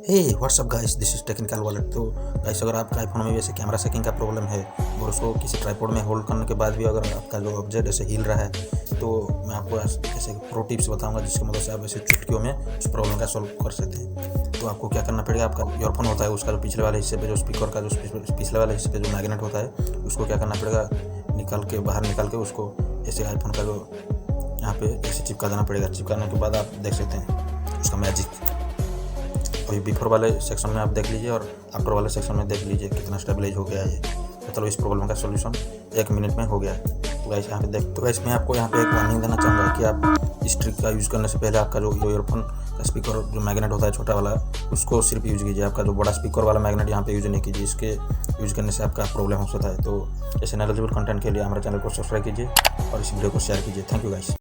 Hey what's up guys, this is technical wallet. तो guys, अगर आपका आईफोन में वैसे कैमरा सेटिंग का प्रॉब्लम है और उसको किसी ट्राइपॉड में होल्ड करने के बाद भी अगर आपका जो ऑब्जेक्ट ऐसे हिल रहा है, तो मैं आपको ऐसे प्रो टिप्स बताऊंगा जिसकी मदद से आप ऐसे चुटकियों में उस प्रॉब्लम का सॉल्व कर सकते हैं। तो आपको क्या करना पड़ेगा, आपका ईयरफोन होता है उसका जो पिछले वाले हिस्से पे जो स्पीकर का जो पिछले वाले हिस्से पे जो मैग्नेट होता है उसको क्या करना पड़ेगा, बाहर निकाल के उसको ऐसे आईफोन का जो यहाँ पे ऐसे चिपका देना पड़ेगा। चिपकाने के बाद आप देख सकते हैं उसका मैजिक। तो ये बिफोर वाले सेक्शन में आप देख लीजिए और आफ्टर वाले सेक्शन में देख लीजिए कितना स्टेबलाइज हो गया है। तो चलो, इस प्रॉब्लम का सॉल्यूशन 1 मिनट में हो गया है। तो गाइस यहाँ पे तो गाइस मैं आपको यहाँ पे एक वार्निंग देना चाहूँगा कि आप इस ट्रिक का यूज़ करने से पहले आपका जो ईयरफोन का स्पीकर जो मैग्नेट होता है छोटा वाला, उसको सिर्फ यूज़ कीजिए। आपका जो बड़ा स्पीकर वाला मैग्नेट यहाँ पे यूज़ नहीं कीजिए, इसके यूज़ करने से आपका प्रॉब्लम हो सकता है। तो ऐसे नॉलेजेबल कंटेंट के लिए हमारे चैनल को सब्सक्राइब कीजिए और इस वीडियो को शेयर कीजिए। Thank you guys.